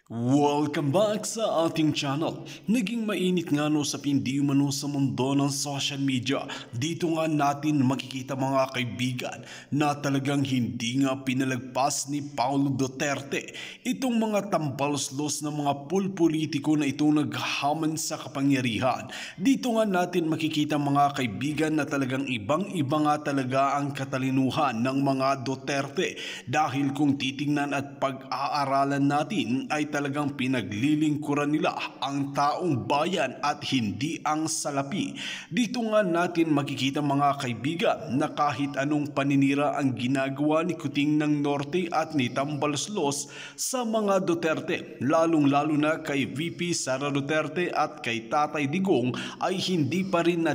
Welcome back sa ating channel. Naging mainit nga no sa hindi umano sa mundo ng social media. Dito nga natin makikita mga kaibigan na talagang hindi nga pinalagpas ni Paulo Duterte itong mga tambaloslos na mga pulpolitiko na ito naghaman sa kapangyarihan. Dito nga natin makikita mga kaibigan na talagang ibang-iba nga talaga ang katalinuhan ng mga Duterte dahil kung titingnan at pag-aaralan natin ay talagang pinaglilingkuran nila ang taong bayan at hindi ang salapi. Dito nga natin makikita mga kaibigan na kahit anong paninira ang ginagawa ni Kuting ng Norte at ni Tambaloslos sa mga Duterte, lalong-lalo na kay VP Sara Duterte at kay Tatay Digong, ay hindi pa rin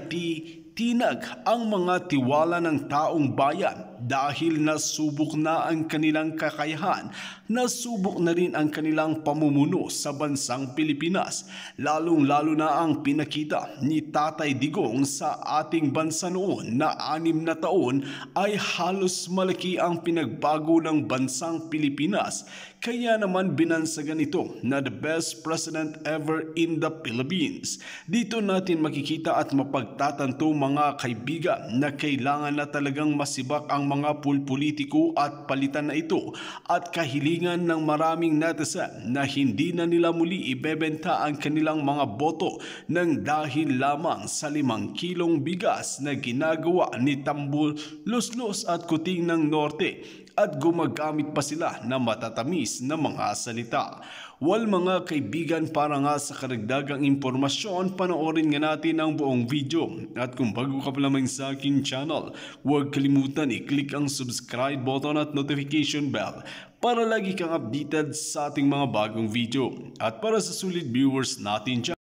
tinag ang mga tiwala ng taong bayan dahil nasubok na ang kanilang kakayahan, nasubok na rin ang kanilang pamumuno sa bansang Pilipinas, lalong-lalo na ang pinakita ni Tatay Digong sa ating bansa noon na 6 na taon ay halos malaki ang pinagbago ng bansang Pilipinas. Kaya naman binansagan ito na the best president ever in the Philippines. Dito natin makikita at mapagtatanto mga kaibigan na kailangan na talagang masibak ang mga pulpolitiko at palitan na ito at kahilingan ng maraming netizen na hindi na nila muli ibebenta ang kanilang mga boto ng dahil lamang sa 5 kilong bigas na ginagawa ni Tambaloslos at Kuting ng Norte at gumagamit pa sila na matatamis na mga salita. Well mga kaibigan, para nga sa karagdagang impormasyon, panoorin nga natin ang buong video. At kung bago ka pa lamang sa akin channel, huwag kalimutan i-click ang subscribe button at notification bell para lagi kang updated sa ating mga bagong video. At para sa sulit viewers natin dyan,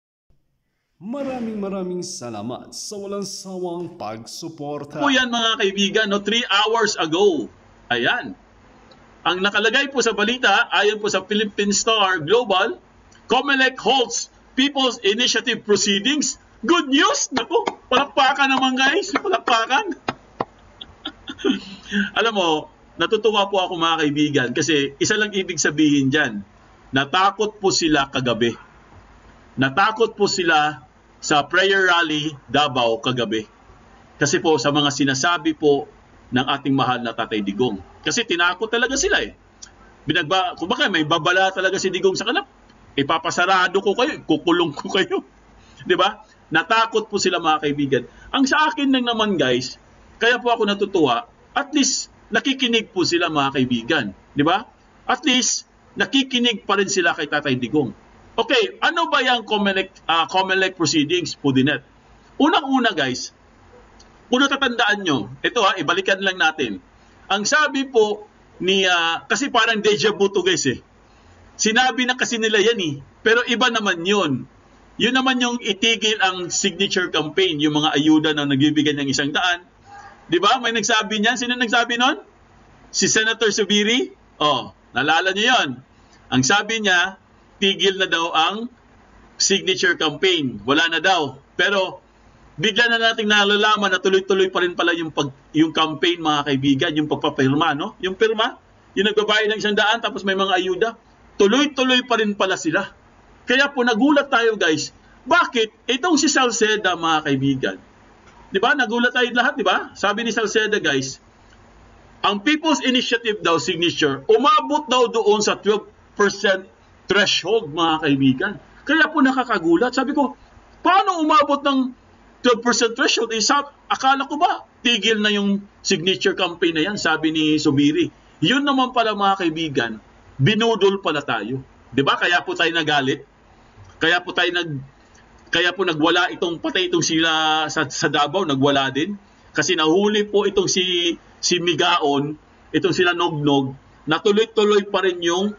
maraming salamat sa walang sawang pagsuporta. Po yan mga kaibigan, 3 hours ago. Ayan. Ang nakalagay po sa balita, ayon po sa Philippine Star Global, COMELEC holds People's Initiative proceedings. Good news! Naku, palakpakan naman guys, palakpakan. Alam mo, natutuwa po ako mga kaibigan kasi isa lang ibig sabihin dyan, natakot po sila kagabi. Natakot po sila sa prayer rally Davao kagabi. Kasi po sa mga sinasabi po ng ating mahal na Tatay Digong. Kasi tinakot talaga sila eh. Kumbaga may babala talaga si Digong sa kanila. Ipapasarado ko kayo, kukulong ko kayo. 'Di ba? Natakot po sila mga kaibigan. Ang sa akin lang naman guys, kaya po ako natutuwa, at least nakikinig po sila mga kaibigan. 'Di ba? At least nakikinig pa rin sila kay Tatay Digong. Okay, ano ba yung COMELEC proceedings, Pudinet? Unang-una guys, kung natatandaan nyo, ito ibalikan lang natin. Ang sabi po ni, kasi parang deja vu to guys eh. Sinabi na kasi nila yan eh, pero iba naman yun. Yun naman yung itigil ang signature campaign, yung mga ayuda na nagbibigay ng 100. Di ba? May nagsabi niyan. Sino nagsabi nun? Si Senator Zubiri? Oh, nalala niyo yun. Ang sabi niya, tigil na daw ang signature campaign. Wala na daw. Pero bigla na nating nalalaman na tuloy-tuloy pa rin pala yung campaign mga kaibigan, yung pagpapirma, no? Yung pirma, yung nagbabayad ng 100 tapos may mga ayuda, tuloy-tuloy pa rin pala sila. Kaya po nagulat tayo guys, bakit itong si Salceda mga kaibigan? 'Di ba? Nagulat tayo lahat, 'di ba? Sabi ni Salceda guys, ang People's Initiative daw signature, umabot daw doon sa 12% threshold mga kaibigan. Kaya po nakakagulat. Sabi ko, paano umabot ng 12% threshold, akala ko ba tigil na yung signature campaign na yan, sabi ni Zubiri. Yun naman pala mga kaibigan, binudol pala tayo. 'Di ba? Kaya po tayo nagalit. Kaya po nagwala patay itong sila sa Davao, nagwala din. Kasi nahuli po itong si Migaon, itong sila Nognog, na tuloy-tuloy pa rin yung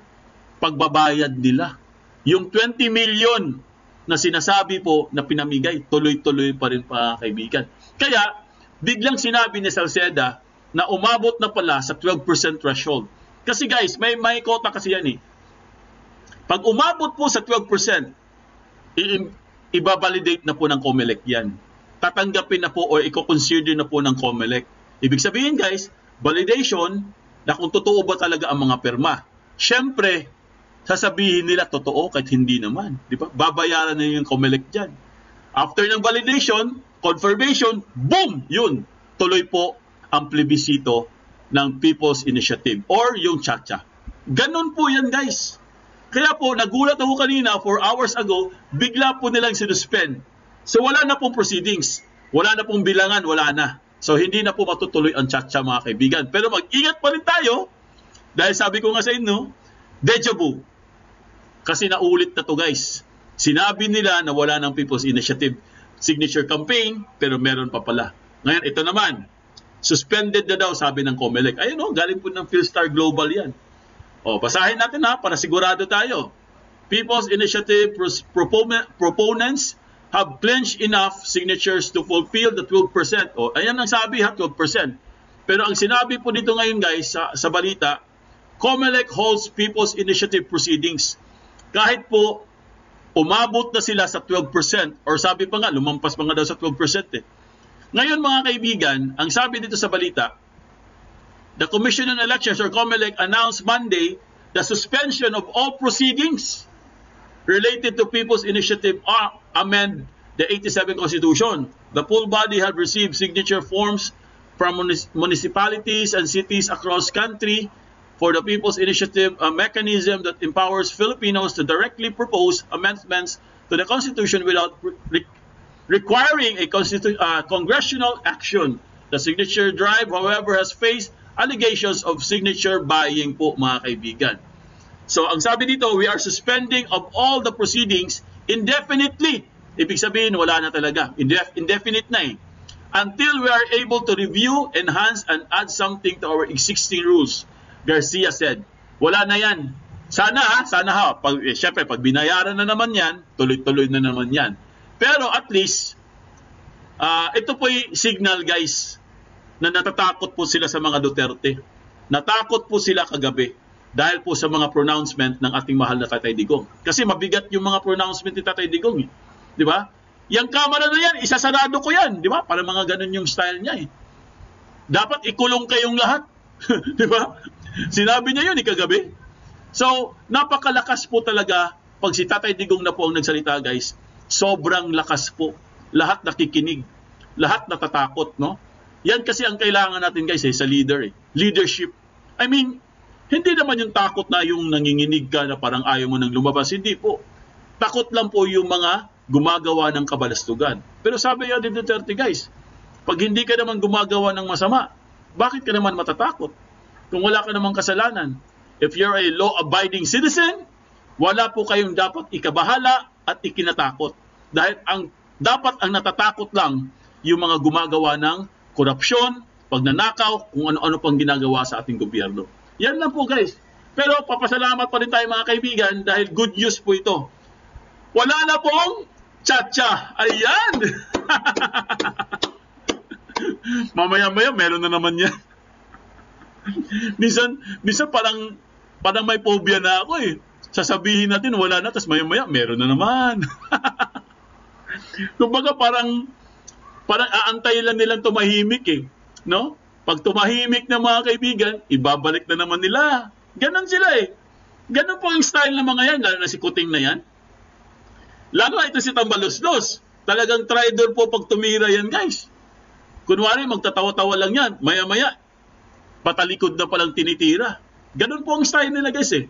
pagbabayad nila. Yung 20 million na sinasabi po na pinamigay, tuloy-tuloy pa rin pa kaibigan. Kaya, biglang sinabi ni Salceda na umabot na pala sa 12% threshold. Kasi guys, may quota kasi yan eh. Pag umabot po sa 12%, ibabalidate na po ng COMELEC yan. Tatanggapin na po o i-consider na po ng COMELEC. Ibig sabihin guys, validation na kung totoo ba talaga ang mga pirma. Siyempre, sasabihin nila totoo kahit hindi naman. Di ba? Babayaran na yung COMELEC dyan. After ng validation, confirmation, boom! Yun. Tuloy po ang plebisito ng People's Initiative or yung Chacha. Ganun po yan, guys. Kaya po, nagulat ako kanina 4 hours ago, bigla po nilang sinuspend. So wala na pong proceedings. Wala na pong bilangan, wala na. So hindi na po matutuloy ang Chacha, mga kaibigan. Pero mag-ingat pa rin tayo dahil sabi ko nga sa inyo, deja vu. Kasi naulit na to, guys. Sinabi nila na wala ng People's Initiative signature campaign, pero meron pa pala. Ngayon, ito naman. Suspended na daw, sabi ng COMELEC. Ayun o, galing po ng Philstar Global yan. O, basahin natin ha, para sigurado tayo. People's Initiative proponents have pledged enough signatures to fulfill the 12%. O, ayan ang sabi ha, 12%. Pero ang sinabi po dito ngayon, guys, sa balita, COMELEC holds People's Initiative proceedings. Kahit po umabot na sila sa 12% or sabi pa nga, lumampas pa nga daw sa 12% eh. Ngayon mga kaibigan, ang sabi dito sa balita, the Commission on Elections or COMELEC announced Monday the suspension of all proceedings related to People's Initiative amend the 87 Constitution. The full body had received signature forms from municipalities and cities across country for the People's Initiative, a mechanism that empowers Filipinos to directly propose amendments to the Constitution without requiring a congressional action. The signature drive, however, has faced allegations of signature buying po, mga kaibigan. So, ang sabi dito, we are suspending of all the proceedings indefinitely. Ibig sabihin, wala na talaga. Indefinite na eh. Until we are able to review, enhance, and add something to our existing rules. Garcia said, wala na yan. Sana ha. Siyempre, pag binayaran na naman yan, tuloy-tuloy na naman yan. Pero at least, ito po yung signal, guys, na natatakot po sila sa mga Duterte. Natakot po sila kagabi dahil po sa mga pronouncement ng ating mahal na Tatay Digong. Kasi mabigat yung mga pronouncement ni Tatay Digong. Di ba? Yung kamera na yan, isasarado ko yan. Di ba? Para mga ganun yung style niya eh. Dapat ikulong kayong lahat. Di ba? Sinabi niya yun kagabi. So, napakalakas po talaga pag si Tatay Digong na po ang nagsalita, guys. Sobrang lakas po. Lahat nakikinig. Lahat natatakot, no? Yan kasi ang kailangan natin, guys, sa leader. Leadership. I mean, hindi naman yung takot na yung nanginginig ka na parang ayaw mo nang lumabas. Hindi po. Takot lang po yung mga gumagawa ng kabalastugan. Pero sabi niya din Duterte, guys, pag hindi ka naman gumagawa ng masama, bakit ka naman matatakot? Kung wala ka namang kasalanan. If you're a law-abiding citizen, wala po kayong dapat ikabahala at ikinatakot. Dahil dapat ang natatakot lang yung mga gumagawa ng korupsyon, pagnanakaw, kung ano-ano pang ginagawa sa ating gobyerno. Yan lang po, guys. Pero papasalamat pa rin tayo, mga kaibigan, dahil good news po ito. Wala na pong Chacha. Ayan! Mamaya-maya, meron na naman yan. minsan parang may phobia na ako eh. Sasabihin natin wala na, tapos maya-maya meron na naman. Kumbaga parang aantayin lang nilang tumahimik eh, no? Pag tumahimik na, mga kaibigan, ibabalik na naman nila. Ganon sila eh. Ganon po ang style ng mga yan, lalo na si Kuting na yan. Lalo na ito si Tambaluslos. Talagang traitor po pag tumira yan, guys. Kunwari magtatawa-tawa lang yan, maya-maya patalikod na palang tinitira. Ganun po ang style nila, guys eh.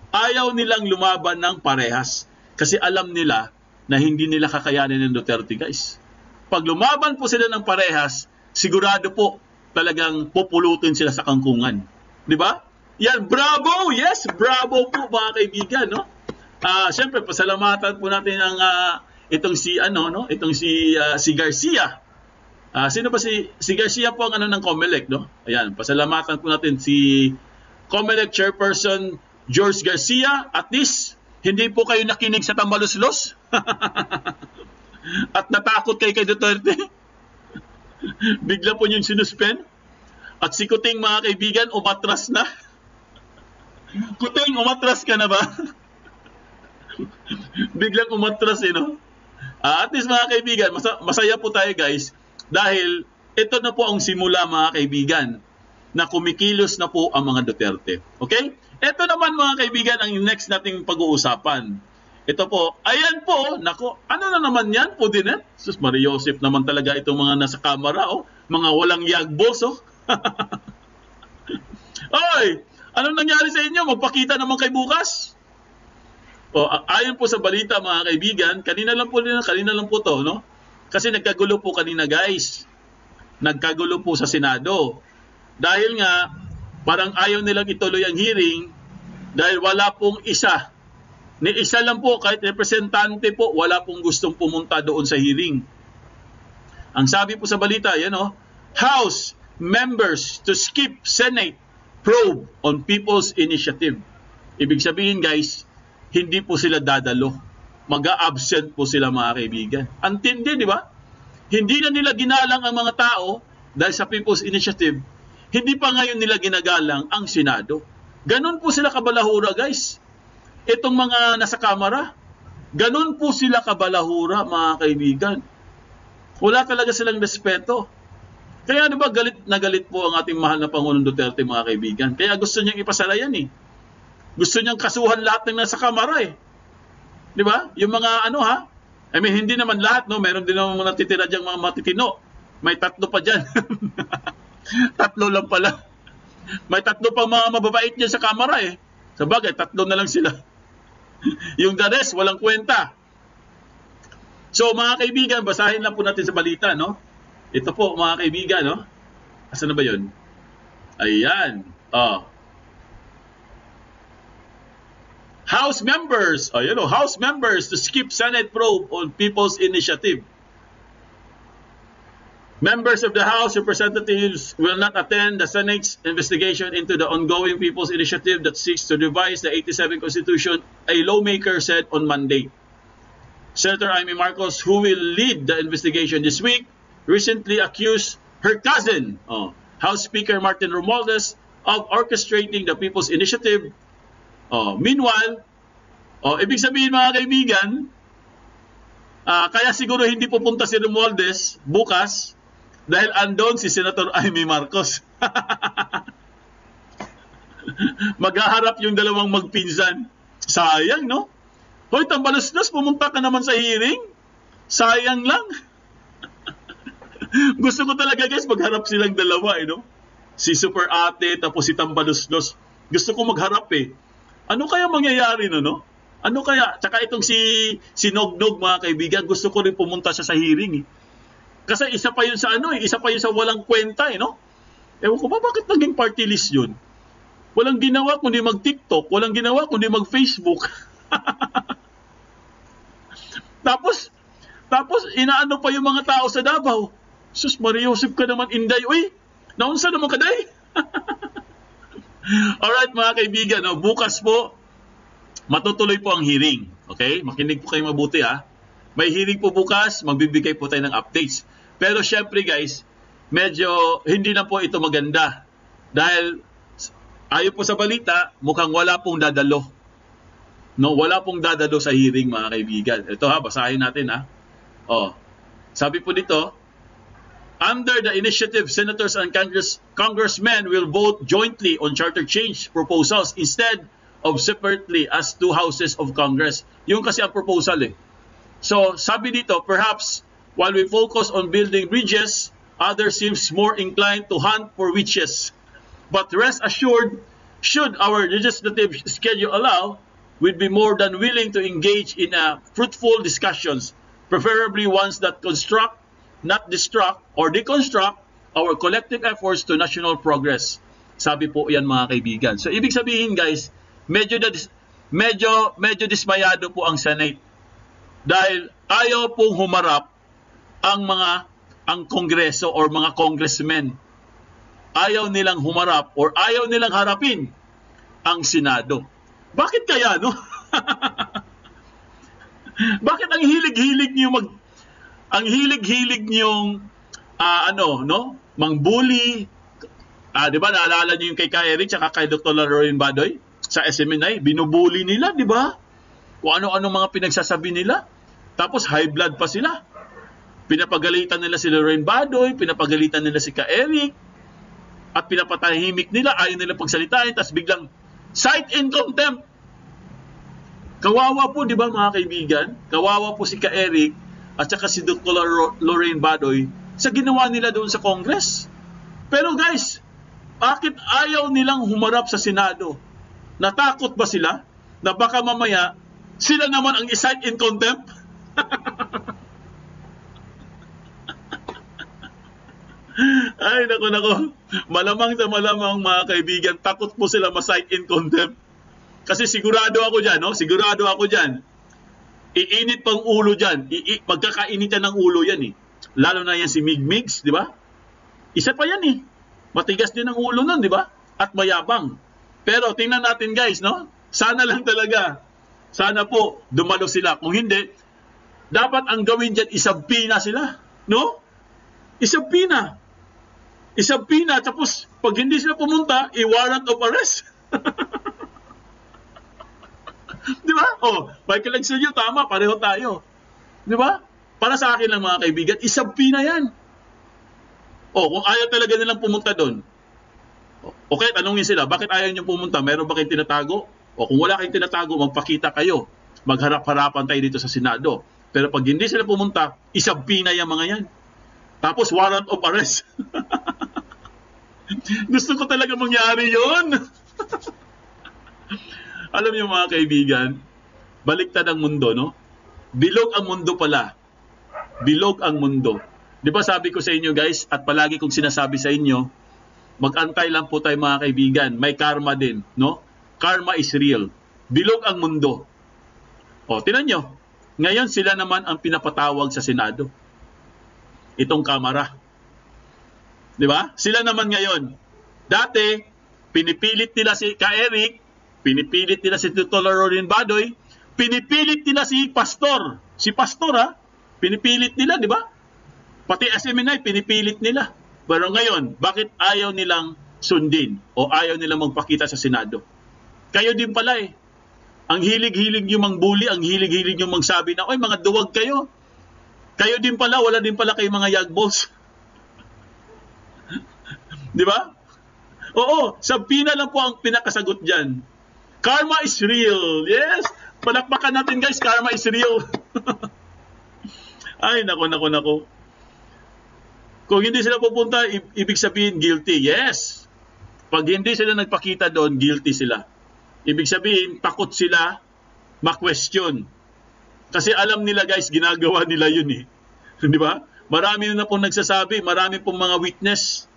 Ayaw nilang lumaban ng parehas. Kasi alam nila na hindi nila kakayanin ng Duterte, guys. Pag lumaban po sila ng parehas, sigurado po talagang pupulutin sila sa kangkungan. Di ba? Yan, bravo! Yes, bravo po, mga kaibigan, no? Siyempre, pasalamatan po natin ang itong si Garcia. Sino ba si Garcia po ang ng COMELEC, no? Ayan, pasalamatan po natin si COMELEC Chairperson George Garcia. At least, hindi po kayo nakinig sa Tambaluslos. At natakot kayo kay Duterte. Bigla po yung sinuspend. At si Kuting, mga kaibigan, umatras na. Kuting, umatras ka na ba? Biglang umatras eh, no? At least, mga kaibigan, masaya po tayo, guys. Dahil ito na po ang simula, mga kaibigan, na kumikilos na po ang mga Duterte. Okay? Ito naman mga kaibigan ang next nating pag-uusapan. Ito po, ayan po, nako, ano na naman yan po din eh? Sus, Maria Joseph naman talaga itong mga nasa kamera, oh. Mga walang yagbos, oh. Oy, anong nangyari sa inyo? Magpakita naman kay bukas. O, ayon po sa balita mga kaibigan, kanina lang po to, no? Kasi nagkagulo po kanina, guys. Nagkagulo po sa Senado. Dahil nga, parang ayaw nilang ituloy ang hearing dahil wala pong isa. Ni isa lang po, kahit representante po, wala pong gustong pumunta doon sa hearing. Ang sabi po sa balita, yan o, House members to skip Senate probe on People's Initiative. Ibig sabihin guys, hindi po sila dadalo. Mag-a-absent po sila mga kaibigan. Antindi, di ba? Hindi na nila ginalang ang mga tao dahil sa People's Initiative. Hindi pa ngayon nila ginagalang ang Senado. Ganon po sila kabalahura guys. Itong mga nasa kamera, ganon po sila kabalahura mga kaibigan. Wala talaga silang respeto. Kaya di ba galit na galit po ang ating mahal na Pangulong Duterte mga kaibigan. Kaya gusto niyang ipasara yan eh. Gusto niyang kasuhan lahat ng nasa kamera eh. Di ba? Yung mga ano ha, I mean hindi naman lahat no, meron din naman natitira diyang mga matitino. May 3 pa dyan. 3 lang pala. May 3 pa mga mababait dyan sa kamera eh. Sabagay, 3 na lang sila. Yung the rest, walang kwenta. So mga kaibigan, basahin lang po natin sa balita, no? Ito po mga kaibigan, no? Asan na ba yun? Ayan. House members, House members to skip Senate probe on People's Initiative. Members of the House Representatives will not attend the Senate's investigation into the ongoing People's Initiative that seeks to revise the 87 Constitution, a lawmaker said on Monday. Senator Amy Marcos, who will lead the investigation this week, recently accused her cousin, House Speaker Martin Romualdez, of orchestrating the People's Initiative. Meanwhile, ibig sabihin mga kaibigan, kaya siguro hindi pupunta si Romualdez bukas dahil andon si Senator Amy Marcos. Maghaharap yung dalawang magpinsan. Sayang, no? Hoy, tambalos-los, pumunta ka naman sa hearing? Sayang lang. Gusto ko talaga guys, magharap silang dalawa, no? Si Super Ate, tapos si Tambalos-los. Gusto ko magharap eh. Ano kaya mangyayari, no? Ano kaya? Tsaka itong si Nognog, mga kaibigan, gusto ko rin pumunta siya sa hearing eh. Kasi isa pa yun sa isa pa yun sa walang kwenta eh, no? Ewan ko ba, bakit naging party list yun? Walang ginawa kundi mag-TikTok, walang ginawa kundi mag-Facebook. Tapos inaano pa yung mga tao sa Davao. Sus, Maria Joseph ka naman, Inday. Uy, naunsa naman ka, Day? Alright mga kaibigan, bukas po, matutuloy po ang hearing. Okay? Makinig po kayo mabuti ha. May hearing po bukas, magbibigay po tayo ng updates. Pero syempre guys, medyo hindi na po ito maganda. Dahil ayon po sa balita, mukhang wala pong dadalo. No, wala pong dadalo sa hearing mga kaibigan. Ito ha, basahin natin ha. Sabi po dito, under the initiative, senators and congressmen will vote jointly on charter change proposals instead of separately as 2 houses of Congress. Yung kasi ang proposal eh. So, sabi dito, perhaps while we focus on building bridges, others seems more inclined to hunt for witches. But rest assured, should our legislative schedule allow, we'd be more than willing to engage in fruitful discussions, preferably ones that construct, not destruct or deconstruct our collective efforts to national progress. Sabi po yan mga kaibigan. So ibig sabihin guys, medyo dismayado po ang Senate dahil ayaw pong humarap ang Kongreso or mga congressmen. Ayaw nilang humarap or ayaw nilang harapin ang Senado. Bakit kaya, no? Bakit ang hilig-hilig niyo mangbuli? Di ba naalala niyo yung kay Eric at kay Dr. Lorraine Badoy sa SMNI, binubuli nila, di ba? Kung ano-ano mga pinagsasabi nila. Tapos high blood pa sila. Pinapagalitan nila si Lorraine Badoy, pinapagalitan nila si Eric, at pinapatahimik nila, ayaw nila pagsalitain, tapos biglang Cite in contempt. Kawawa po, di ba mga kaibigan? Kawawa po si Ka-Eric at saka si Dr. Lorraine Badoy sa ginawa nila doon sa Congress. Pero guys, bakit ayaw nilang humarap sa Senado? Natakot ba sila na baka mamaya sila naman ang i-cite in contempt? Ay, nako. Malamang sa malamang mga kaibigan, takot po sila ma-cite in contempt. Kasi sigurado ako dyan, no? Sigurado ako dyan. Iinit pang ulo dyan. Magkakainitan ng ulo yan, eh. Lalo na yan si Migmigs, di ba? Isa pa yan, eh. Matigas din ang ulo nun, di ba? At mayabang. Pero tingnan natin, guys, no? Sana lang talaga. Sana po dumalo sila. Kung hindi, dapat ang gawin dyan, isabpina sila. No? Isabpina. Isabpina. Tapos, pag hindi sila pumunta, i-warrant of arrest. Di ba? Oh, Michael Exelio, tama, pareho tayo. Di ba? Para sa akin lang mga kaibigan, isabpina yan. Oh, kung ayaw talaga nilang pumunta doon, okay, tanungin sila, bakit ayaw nyo pumunta? Meron ba kayong tinatago? O kung wala kayong tinatago, magpakita kayo. Magharap-harapan tayo dito sa Senado. Pero pag hindi sila pumunta, isabpina yung mga yan. Tapos warrant of arrest. Gusto ko talaga mangyari yon. Alam niyo mga kaibigan, baliktad ang mundo, no? Bilog ang mundo pala. Bilog ang mundo. Di ba sabi ko sa inyo guys, at palagi kong sinasabi sa inyo, mag-antay lang po tayo mga kaibigan. May karma din, no? Karma is real. Bilog ang mundo. O, tinan nyo. Ngayon sila naman ang pinapatawag sa Senado. Itong kamara. Di ba? Sila naman ngayon. Dati, pinipilit nila si Ka-Eric, pinipilit nila si Dr. Lorraine Badoy, pinipilit nila si Pastor. Si Pastor, ha? Pinipilit nila, di ba? Pati SMNI, pinipilit nila. Pero ngayon, bakit ayaw nilang sundin o ayaw nilang magpakita sa Senado? Kayo din pala eh. Ang hilig-hilig yung mangbuli, ang hilig-hilig yung magsabi na, oy, mga duwag kayo. Kayo din pala, wala din pala kayo mga yagballs. Di ba? Oo, sabpina lang po ang pinakasagot dyan. Karma is real. Yes, palakpakan natin guys, karma is real. Ay, nako. Kung hindi sila pupunta, ibig sabihin guilty. Yes. Pag hindi sila nagpakita doon, guilty sila. Ibig sabihin, takot sila ma-question. Kasi alam nila guys, ginagawa nila yun eh. Di ba? Marami na pong nagsasabi, marami pong mga witness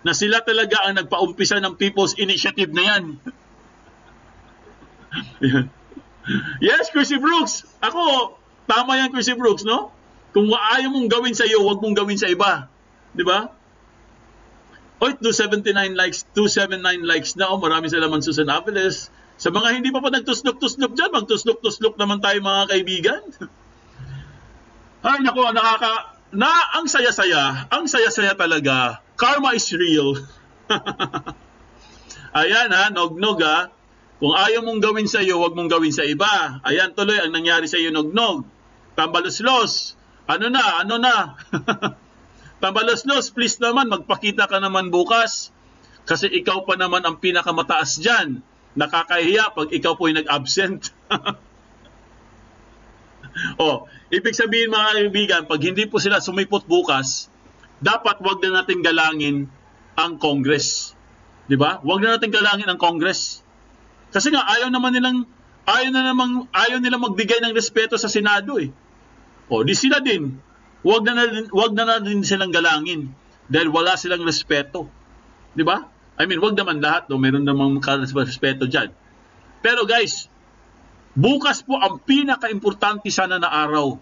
na sila talaga ang nagpaumpisa ng People's Initiative na yan. Yes, Chrissy Brooks. Ako, tama yan Chrissy Brooks, no? Kung ayaw mong gawin sa iyo, huwag mong gawin sa iba. Di ba? Oy, 279 likes na. Oh, marami salamat Susan Aviles. Sa mga hindi pa nagtuslok-tuslok dyan, magtuslok-tuslok naman tayo mga kaibigan. Ay, naku, ang saya-saya talaga. Karma is real. Ayan ha, nog-nog ha. Kung ayaw mong gawin sa iyo, huwag mong gawin sa iba. Ayan tuloy ang nangyari sa iyo, nog-nog. Tambaluslos. Ano na? Tambaluslos, please naman, magpakita ka naman bukas. Kasi ikaw pa naman ang pinakamataas dyan. Nakakahiya pag ikaw po ay nag-absent. Oh, ibig sabihin mga kaibigan, pag hindi po sila sumipot bukas, dapat wag na natin galangin ang Congress. 'Di ba? Wag na natin galangin ang Congress. Kasi nga ayaw nilang magbigay ng respeto sa Senado eh. Oh, di sila din. Wag na din silang galangin dahil wala silang respeto. 'Di ba? I mean, wag naman lahat, no? Meron namang respeto diyan. Pero guys, bukas po ang pinaka-importante sana na araw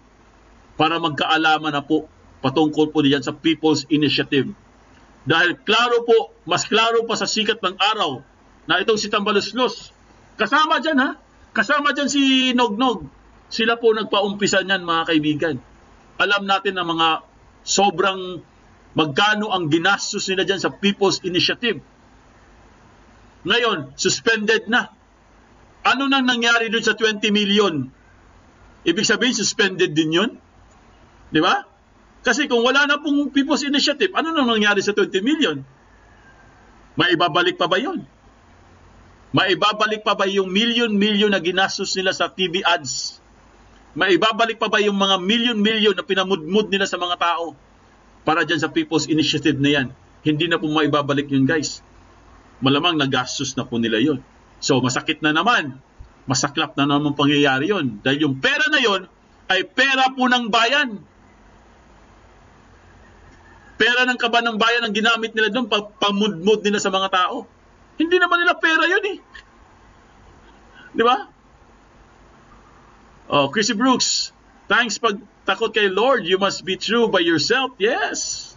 para magkaalaman na po patungkol po diyan sa People's Initiative. Dahil klaro po, mas klaro pa sa sikat ng araw na itong si Tambaluslos. Kasama dyan ha? Kasama dyan si Nog-Nog. Sila po nagpaumpisa niyan mga kaibigan. Alam natin na mga sobrang magkano ang ginastos nila dyan sa People's Initiative. Ngayon, suspended na. Ano nang nangyari doon sa 20 million? Ibig sabihin, suspended din yun? Di ba? Kasi kung wala na pong People's Initiative, ano nang nangyari sa 20 million? Maibabalik pa ba yun? Maibabalik pa ba yung milyon-milyon na ginastos nila sa TV ads? Maibabalik pa ba yung mga milyon-milyon na pinamudmud nila sa mga tao para dyan sa People's Initiative na yan? Hindi na po maibabalik yun, guys. Malamang nagastos na po nila yun. So, masakit na naman. Masaklap na naman pangyayari yun. Dahil yung pera na yun ay pera po ng bayan. Pera ng kaban ng bayan ang ginamit nila doon, pamudmud nila sa mga tao. Hindi naman nila pera yun eh. Di ba? Oh, Chrissy Brooks, thanks pagtakot kay Lord, you must be true by yourself. Yes.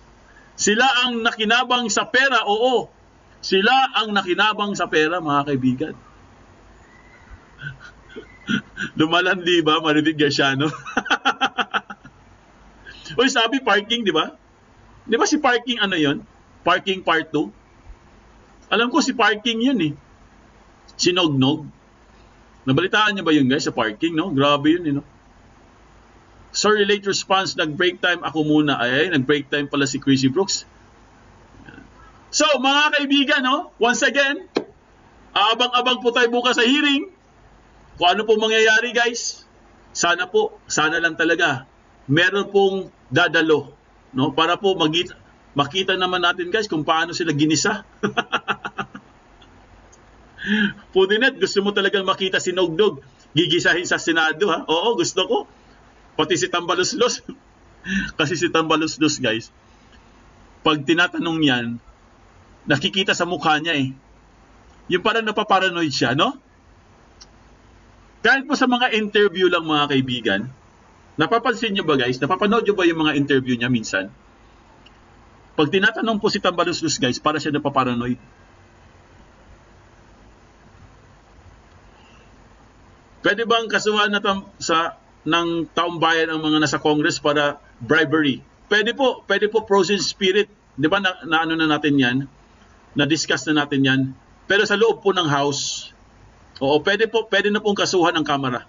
Sila ang nakinabang sa pera, oo. Sila ang nakinabang sa pera, mga kaibigan. Lumalandi ba, Maribig Garciano? Uy, sabi parking, di ba? Di ba si parking ano yon? Parking part 2? Alam ko si parking yun eh. Sinognog. Nabalitaan niyo ba yun guys sa parking, no? Grabe yun, no? Sorry, late response, nag-break time ako muna. Ay, nag-break time pala si Chrissy Brooks. So, mga kaibigan, no? Once again, abang-abang po tayo bukas sa hearing. Kung ano po mangyayari, guys. Sana po, sana lang talaga, meron pong dadalo, no? Para po makita naman natin, guys, kung paano sila ginisa. Pudinet, gusto mo talagang makita si Nogdog gigisahin sa Senado, ha? Oo, gusto ko. Pati si Tambaluslos. Kasi si Tambaluslos, guys, pag tinatanong yan, nakikita sa mukha niya eh. Yung parang napaparanoid siya, no? Kahit po sa mga interview lang, mga kaibigan, napapansin nyo ba, guys? Napapanood nyo ba yung mga interview niya minsan? Pag tinatanong po si Tambaluslos, guys, para siya napaparanoid. Pwede bang kasuhan ng taong bayan ang mga nasa Congress para bribery? Pwede po process spirit. Di ba na ano na natin yan? Na-discuss na natin yan. Pero sa loob po ng House, oo, pwede na pong kasuhan ng Kamara.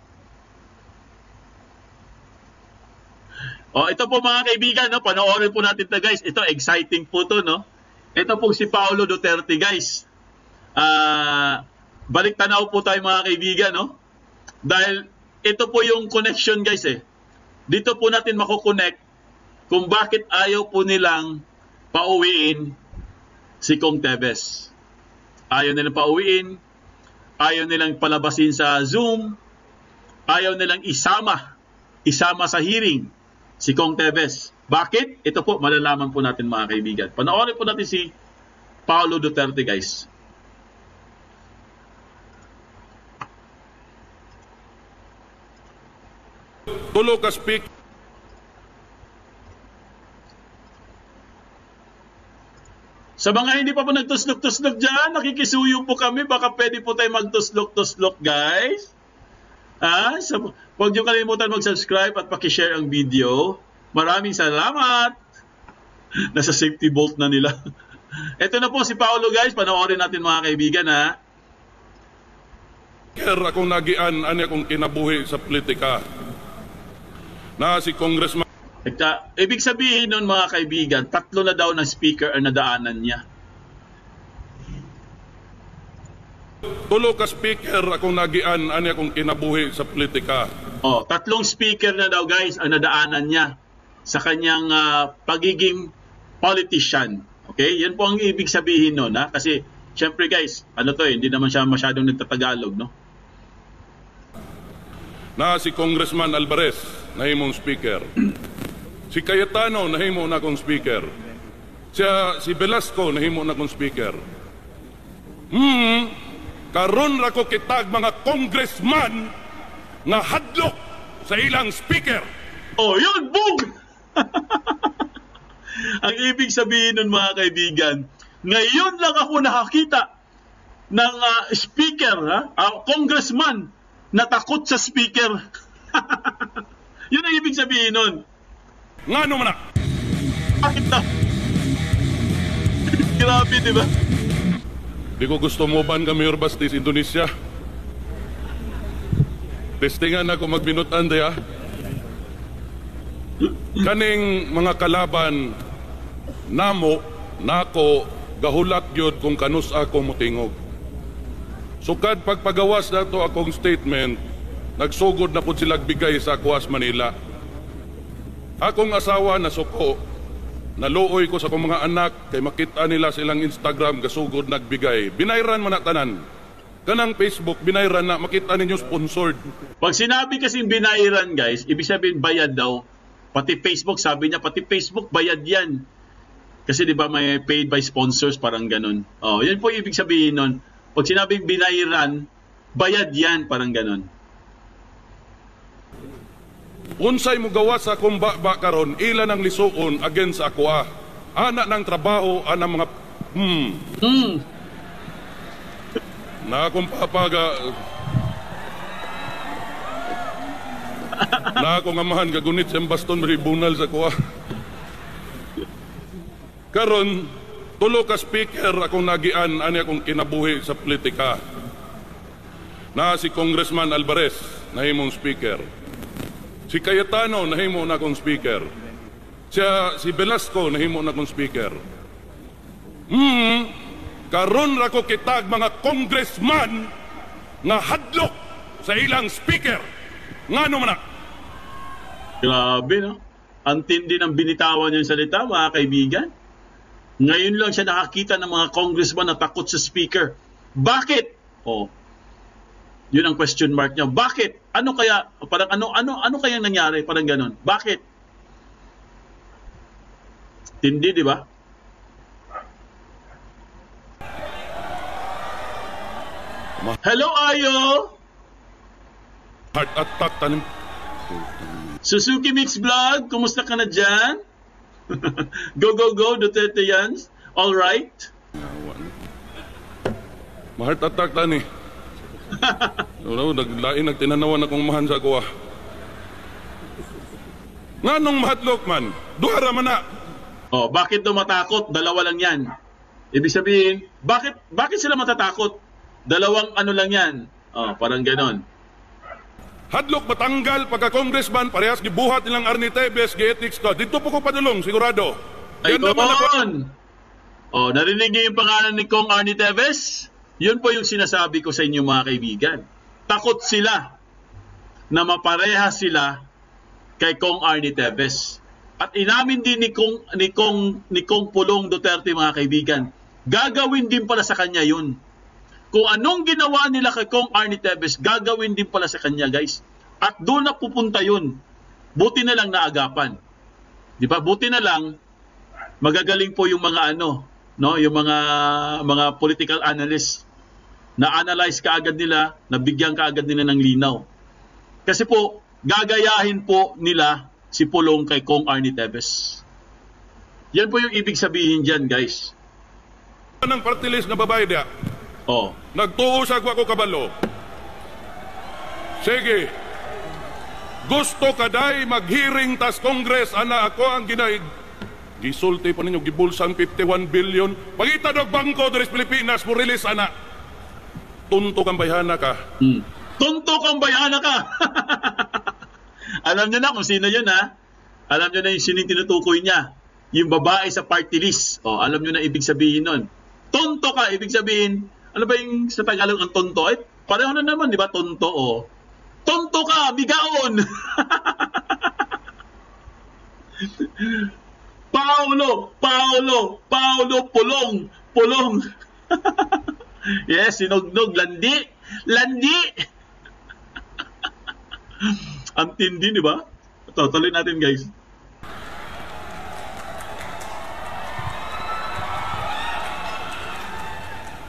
Oh, ito po mga kaibigan, no? Panoorin po natin ito, guys. Ito, exciting po to, no? Ito po si Paulo Duterte, guys. Balik tanaw po tayo mga kaibigan, no? Dahil ito po yung connection, guys, eh. Dito po natin makukonect kung bakit ayaw po nilang pauwiin si Kong Teves. Ayaw nilang pauwiin, ayaw nilang palabasin sa Zoom, ayaw nilang isama sa hearing si Kong Teves. Bakit? Ito po, malalaman po natin mga kaibigan. Panoorin po natin si Paulo Duterte, guys. Tulo ka speak. Sa mga hindi pa po nagtuslok-tuslok dyan, nakikisuyo po kami. Baka pwede po tayo magtuslok-tuslok, guys. So, huwag niyo kalimutan mag-subscribe at pakishare ang video. Maraming salamat. Nasa safety bolt na nila. Ito na po si Paulo, guys. Panoorin natin mga kaibigan, ha. Kaya akong nagian, ani akong kinabuhi sa politika. Na si Congressman. Ibig sabihin nun mga kaibigan, 3 na daw ng speaker ang nadaanan niya. Tulo ka speaker akong nagian, ani akong kinabuhi sa politika. 3 speaker na daw guys ang nadaanan niya sa kanyang pagiging politician. Okay? Yan po ang ibig sabihin nun, ha? Kasi syempre guys, hindi naman siya masyadong nagtatagalog, no? Na si Congressman Alvarez, nahimong speaker. Si Cayetano, nahimo na akong speaker. Si Velasco, nahimo na akong speaker. Karon ra ko kitag mga congressman nga hadlok sa ilang speaker. Oh, yun, boom! Ang ibig sabihin nun mga kaibigan, ngayon lang ako nakakita ng speaker, congressman, na takot sa speaker. Yun ang ibig sabihin nun. Nga naman na. Bakit na? Grabe, di ba? Di ko gusto mo ban kami Urbastis, Indonesia. Testingan ako magbinutan diya. Kaning mga kalaban namo, nako, gahulat yun kung kanus ako mutingog. Sukad pagpagawas na to akong statement, nagsugod na po sila bigay sa Kuwas Manila. Akong asawa na suko, naluoy ko sa akong mga anak, kay makita nila silang Instagram, gasugod nagbigay. Binayran man na tanan. Kanang Facebook, binayran na, makita ninyo sponsored. Pag sinabi kasing binayran, guys, ibig sabihin bayad daw. Pati Facebook, sabi niya, pati Facebook, bayad yan. Kasi di ba may paid by sponsors, parang ganun. Oh, yan po ibig sabihin nun. Pag sinabing binayran, bayad yan, parang ganun. Unsay mo gawa sa akong ba karon, ilan ang lisuon against sa ako Anak ng trabaho, anak mga... Na akong papaga... na akong amahan kagunit sa baston tribunal sa kuha. Karon, tulo ka speaker akong nagian ani akong kinabuhi sa politika. Na si Congressman Alvarez, nahimong speaker. Si Cayetano, nahimo na akong speaker. Si Velasco, nahimo na akong speaker. Karon ra ko kitag mga congressman nga hadlok sa ilang speaker. Ngano man na? Grabe, no? Ang tindi ng binitawan niyang salita, mga kaibigan. Ngayon lang siya nakakita ng mga congressman na takot sa speaker. Bakit? Oh, yun ang question mark niya. Bakit? Ano kaya? Parang ano kayang nangyari? Parang ganun. Bakit? Tindi, di ba? Hello, Ayo! Heart attack tanim. Suzuki Mix Vlog, kumusta ka na dyan? Go, Duterte Yans. All right? Ma-heart attack tani. Naglain, nagtinanawan akong mahan sa kuha. Nganong mahadlok man? Duhara man na. Oh, bakit daw matakot? Dalawa lang yan. Ibig sabihin, bakit sila matatakot? Dalawang ano lang yan. Oh, parang ganon. Hadlok matanggal pagka-congressman, parehas gibuhat nilang Arnie Tevez, gi-ethics ko. Dito po ko padulong, sigurado. Ayun! Oh, narinig niyo yung pangalan ni Kong Arnie Tevez? Yun po yung sinasabi ko sa inyo, mga kaibigan. Takot sila na mapareha sila kay Kong Arnie Tevez. At inamin din ni Kong Pulong Duterte, mga kaibigan, gagawin din pala sa kanya yun. Kung anong ginawa nila kay Kong Arnie Tevez, gagawin din pala sa kanya, guys. At doon na pupunta yun. Buti na lang naagapan. Di ba? Buti na lang magagaling po yung mga yung mga political analysts na analyze kaagad nila, nabigyan kaagad nila ng linaw. Kasi po, gagayahin po nila si Pulong kay Kong Arnie Tevez. Yan po yung ibig sabihin dyan, guys. Anong party list na babae dia? Oh. Nagtuusag ako kabalo. Sige. Gusto kaday mag-hearing tas Congress ana ako ang ginaig. Gisulti pa ninyo gibulsang 51 billion. Pagita dog bangko diri sa Pilipinas mo release ana. Tunto kang bayhana ka. Tunto kang bayhana ka. Alam niyo na kung sino 'yun, ha? Alam niyo na yung sino tinutukoy niya. Yung babae sa party list. Oh, alam niyo na ibig sabihin nun. Tunto ka, ibig sabihin. Ano ba yung sa Tagalog ang tonto? Eh, pareho na naman, di ba? Tonto, oh. Tonto ka, bigaon! Paulo, Pulong. Yes, sinugnog, landi. Ang tindi, di ba? Ito, tuloy natin, guys.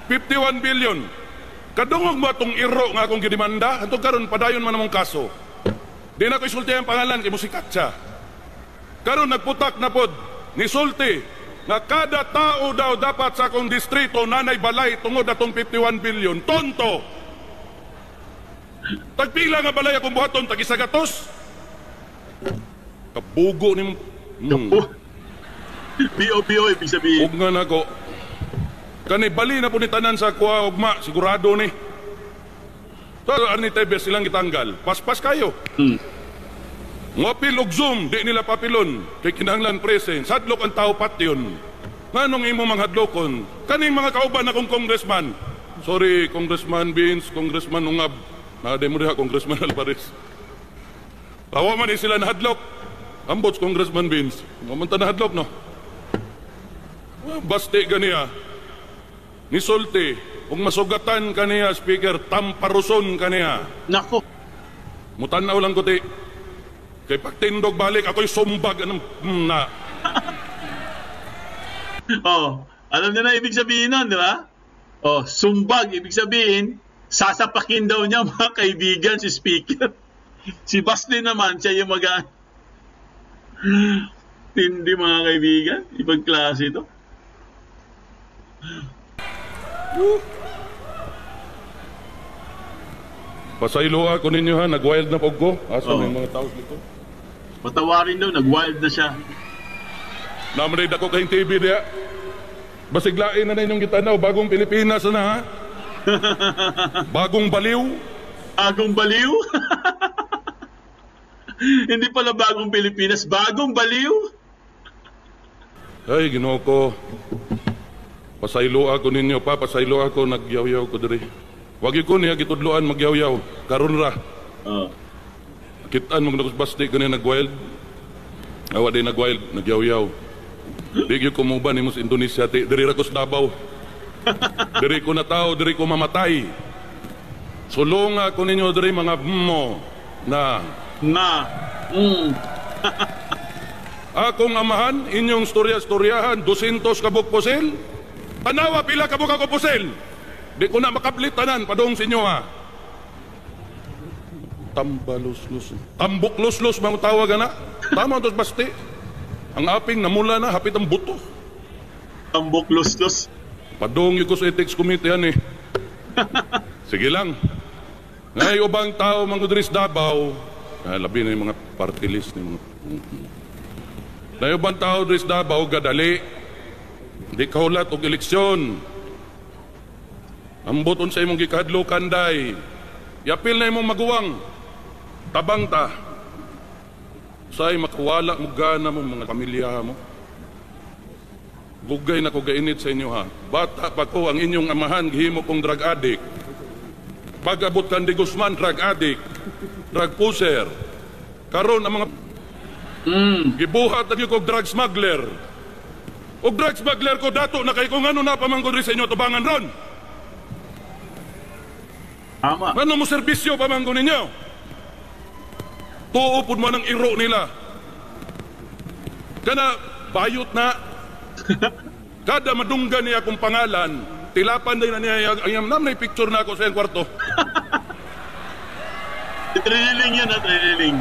$51 billion. Kadungog mo itong iro nga akong gidimanda, antong karon padayon man namong kaso. Di na ko isulti ang pangalan, kay musikat siya. Karon nagputak na pod, nisulti, nga kada tao daw dapat sa akong distrito nanay balay tungod atong 51 billion. Tonto! Tagpila nga balay akong buhaton, tag-isagatos. Kabugo ni mo. P.O. ibig sabihin. Huwag nga na ko. Kanibali na po ni tanan sa kuha ugma, sigurado ni. So, Arnie Tevez silang itanggal. Paspas kayo. Ngapil og Zoom, di nila papilon. Kay kinahanglan present. Sadlok ang tao patyon. Nganong imo mga hadlokon? Kaning mga kauban akong congressman. Sorry, Congressman Beans, Congressman Ungab. Nakademo diha, Congressman Alvarez. Awa man sila nahadlok. Ambots, Congressman Beans. Mamanta nahadlok, no? Basti ganiya. Nisulti. Kung masugatan kaniya, Speaker, tamparuson kaniya. Nako. Mutanaw lang ko ti. Kay pagtindog balik, ako'y sumbag. Anong na? Oh, alam niyo na ibig sabihin nun, di ba? Oh, sumbag, ibig sabihin, sasapakin daw niya mga kaibigan si Speaker. Si Basti naman, siya yung tindi mga kaibigan. Ibang klase ito. Pasaylo ako ninyo ha, nag-wild na pog ko. Asa Oo. may mga tao dito? Patawarin daw, nag-wild na siya. Namarid ako kayong TV diya. Basiglain na inyong gitanaw, bagong Pilipinas na ha. Bagong baliw. Bagong baliw? Hindi pala bagong Pilipinas, bagong baliw? Ay, Ginoo ko. Pasaylo ako ninyo pa, pasaylo ako, nagyaw-yaw ko diri. Wag ko niya gitudloan magyaw-yaw. Karon ra. Oh. Kitaan mong nakusbasti ko niya nag-wild. Awa din nag-wild, nagyaw-yaw. Bigyo ko mo ba ni mo sa Indonesia, diri ra ko sa Davao. Diri ko na tao, diri ko mamatay. Sulong ako ninyo diri mga mo na akong amahan, inyong storya-storyahan, 200 kabuk pusil. Tanawa pila kabuk ako pusil. Di ko na makablit tanan, padong sa inyo ha. Tambalus-lus. Tambok-lus-lus, mga tawag na. Tama tos basti. Ang aping namula na, hapit ang buto. Tambok los-los. Padong yung ko sa ethics committee yan eh. Sige lang. Ngay ubang tao mga Udris Davao, labi na yung mga party list. Ngay ubang tao Udris Davao, gadali. Di kaulat og eleksyon. Ang buton sa imong gikadlo kanday. Yapil na imong maguwang. Tabang ta. Say makawala mo gana mo mga pamilya mo. Bugay na ko gainit sa inyo ha. Bata pa ko ang inyong amahan gihimo kong drug addict. Pag-abot kan di Guzman, drug addict, drug pusher. Karon ang mga gibuhat na ko drug smuggler. O drug smuggler ko dato na kay kung ano na pamangkod sa inyo tubangan ron. Tama. Ano mo serbisyo pamangkod ninyo? Tuupod mo ng iro nila. Kana bayot na. Kada madunggan niya akong pangalan, tilapan din na niya ayam nam na picture na ako sa iyang kwarto. Trililing yan, trililing.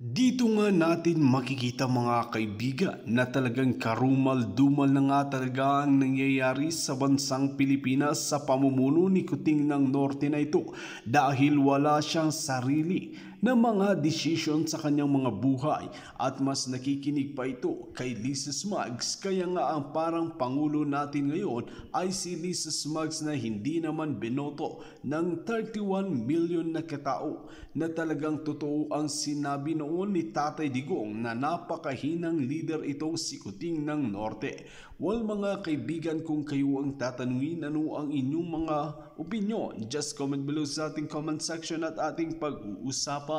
Dito nga natin makikita mga kaibigan na talagang karumal-dumal na nga talaga ang nangyayari sa bansang Pilipinas sa pamumuno ni Kuting ng Norte na ito dahil wala siyang sarili na mga desisyon sa kanyang mga buhay at mas nakikinig pa ito kay Lisa Smugs. Kaya nga ang parang pangulo natin ngayon ay si Lisa Smugs na hindi naman binoto ng 31 million na katao na talagang totoo ang sinabi noon ni Tatay Digong na napakahinang leader itong si Kuting ng Norte. Well mga kaibigan, kung kayo ang tatanungin ano ang inyong mga opinion, just comment below sa ating comment section at ating pag-uusapan.